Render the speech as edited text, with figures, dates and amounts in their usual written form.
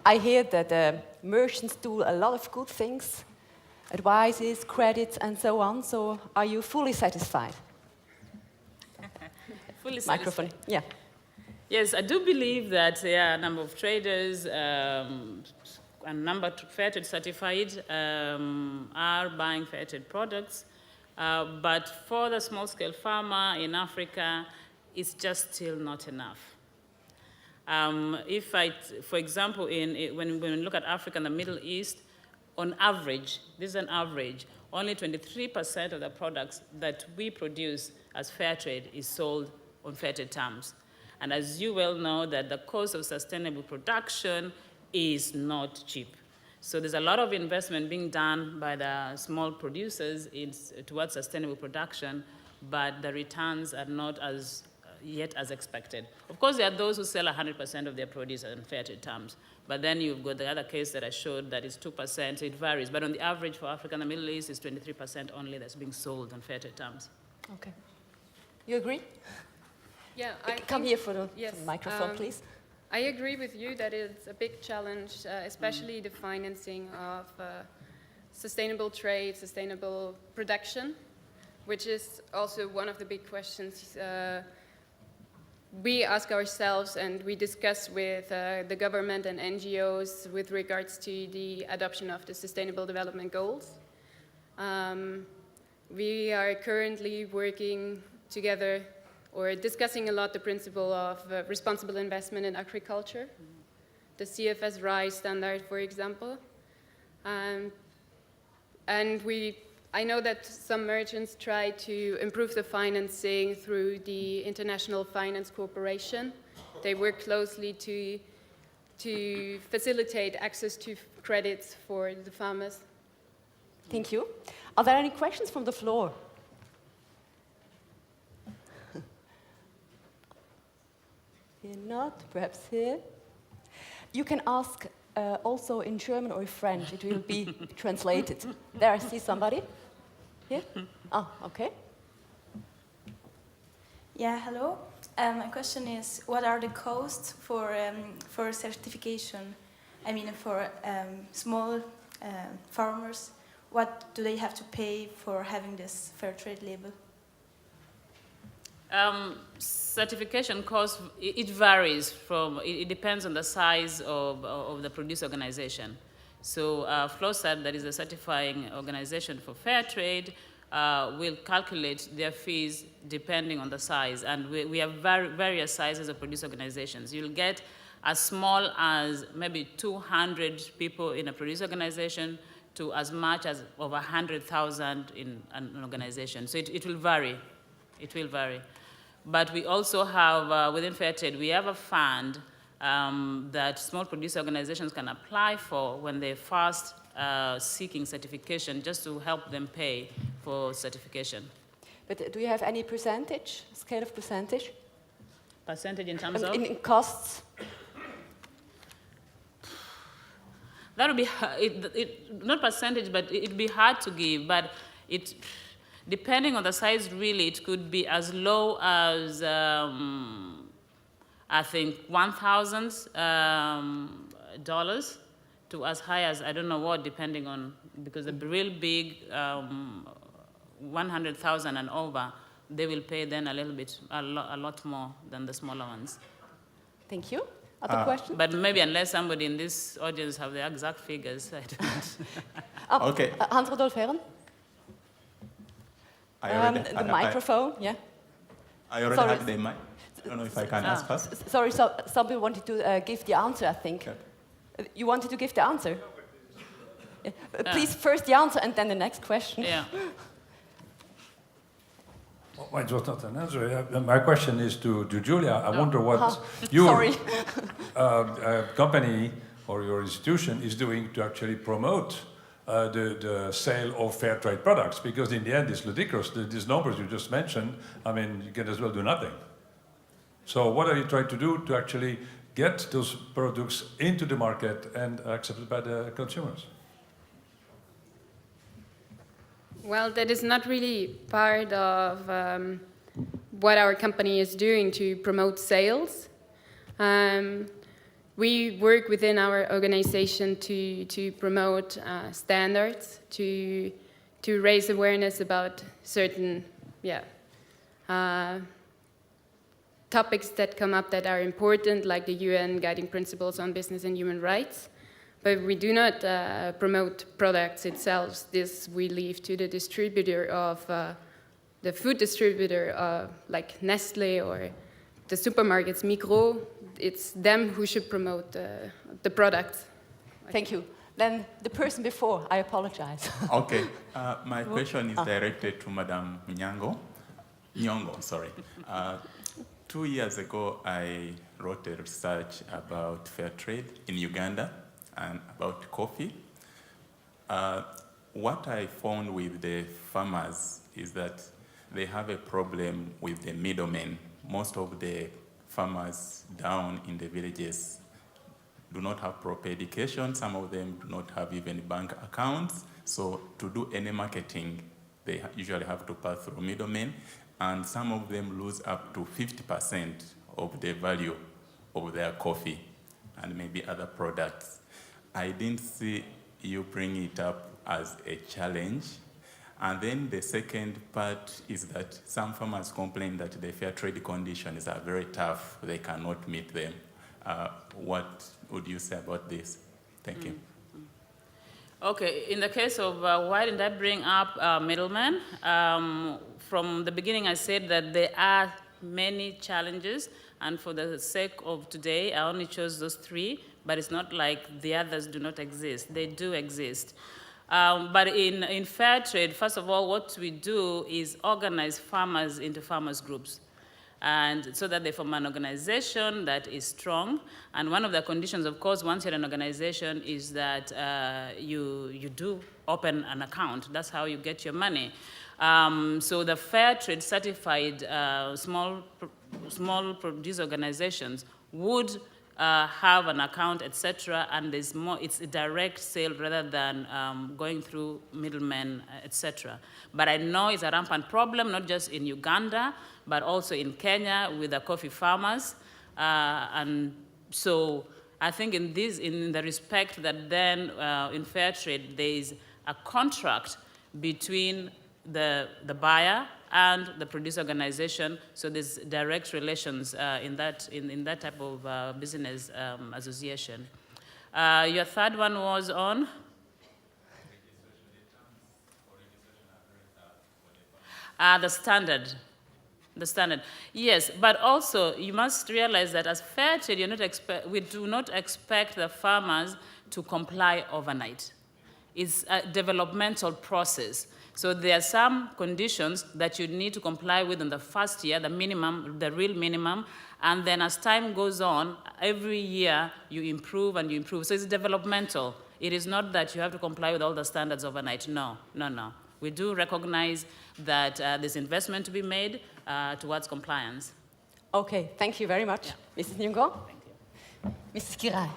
I hear that merchants do a lot of good things, advices, credits, and so on. So are you fully satisfied? Fully Microphone, satisfied. yeah. Yes, I do believe that a number of traders, a number of Fairtrade certified are buying Fairtrade products. But for the small-scale farmer in Africa, it's just still not enough. For example, when we look at Africa and the Middle East, on average, this is an average, only 23% of the products that we produce as Fairtrade is sold on Fairtrade terms. And as you well know, that the cost of sustainable production is not cheap. So there's a lot of investment being done by the small producers towards sustainable production, but the returns are not yet as expected. Of course, there are those who sell 100% of their produce on Fairtrade terms, but then you've got the other case that I showed that is 2%, it varies. But on the average for Africa and the Middle East, it's 23% only that's being sold on Fairtrade terms. Okay. You agree? Yeah, Come here for the yes, microphone, please. I agree with you that it's a big challenge, especially the financing of sustainable trade, sustainable production, which is also one of the big questions we ask ourselves and we discuss with the government and NGOs with regards to the adoption of the Sustainable Development Goals. We are currently working together or discussing a lot the principle of responsible investment in agriculture, the CFS RISE standard, for example. And I know that some merchants try to improve the financing through the International Finance Corporation. They work closely to facilitate access to credits for the farmers. Thank you. Are there any questions from the floor? Here not, perhaps here. You can ask also in German or French. It will be translated. There, I see somebody. Here? Oh, okay. Yeah, hello. My question is, what are the costs for certification? I mean, for small farmers, what do they have to pay for having this Fairtrade label? Certification cost, it varies it depends on the size of the producer organization. So FLOSAT, that is the certifying organization for Fairtrade, will calculate their fees depending on the size. And we have various sizes of producer organizations. You'll get as small as maybe 200 people in a producer organization to as much as over 100,000 in an organization. So it will vary. It will vary. But we also have, within Fairtrade, we have a fund that small producer organizations can apply for when they're first seeking certification, just to help them pay for certification. But do you have any percentage, scale of percentage? Percentage in terms of? In costs? That would be, not percentage, but it'd be hard to give, but depending on the size, really, it could be as low as, I think, $1,000 to as high as, I don't know what, depending on, because the real big, 100,000 and over, they will pay then a lot more than the smaller ones. Thank you. Other questions? But maybe unless somebody in this audience have the exact figures, I don't. Okay. Hans-Rodolf Herren? The microphone, yeah. I already have the mic. I don't know if I can ask first. Sorry, so somebody wanted to give the answer, I think. Okay. You wanted to give the answer? Yeah. Please, first the answer and then the next question. Yeah. Well, it was not an answer. My question is to Julia. I wonder what your company or your institution is doing to actually promote the sale of fair trade products, because in the end it's ludicrous. These numbers you just mentioned, I mean, you can as well do nothing. So what are you trying to do to actually get those products into the market and accepted by the consumers? Well, that is not really part of what our company is doing to promote sales. we work within our organization to promote standards, to raise awareness about certain topics that come up that are important, like the UN Guiding Principles on Business and Human Rights. But we do not promote products itself. This we leave to the distributor of, the food distributor like Nestle or the supermarkets, Migros. It's them who should promote the product. Thank you. Then the person before, I apologize. Okay, my question is directed to Madame Nyong'o, sorry. 2 years ago, I wrote a research about fair trade in Uganda and about coffee. What I found with the farmers is that they have a problem with the middlemen. Most of the farmers down in the villages do not have proper education. Some of them do not have even bank accounts. So to do any marketing, they usually have to pass through middlemen. And some of them lose up to 50% of the value of their coffee and maybe other products. I didn't see you bring it up as a challenge. And then the second part is that some farmers complain that the fair trade conditions are very tough. They cannot meet them. What would you say about this? Thank you. Okay, in the case of why didn't I bring up middlemen? From the beginning I said that there are many challenges, and for the sake of today, I only chose those 3, but it's not like the others do not exist. They do exist. But in fair trade, first of all, what we do is organize farmers into farmers groups, and so that they form an organization that is strong. And one of the conditions, of course, once you're an organization, is that you do open an account. That's how you get your money. So the fair trade certified small produce organizations would have an account, etc., and there's more. It's a direct sale rather than going through middlemen, etc. But I know it's a rampant problem, not just in Uganda, but also in Kenya with the coffee farmers. And so I think in the respect that then in fair trade there is a contract between the buyer and the producer organization, so there's direct relations in that type of business association. Your third one was on? The standard. The standard. Yes, but also you must realize that as fair trade, we do not expect the farmers to comply overnight. It's a developmental process. So there are some conditions that you need to comply with in the first year, the minimum, the real minimum, and then as time goes on, every year you improve and you improve. So it's developmental. It is not that you have to comply with all the standards overnight. No. We do recognize that there's investment to be made towards compliance. Okay, thank you very much, Mrs. Nyong'o. Thank you. Mrs. Giray.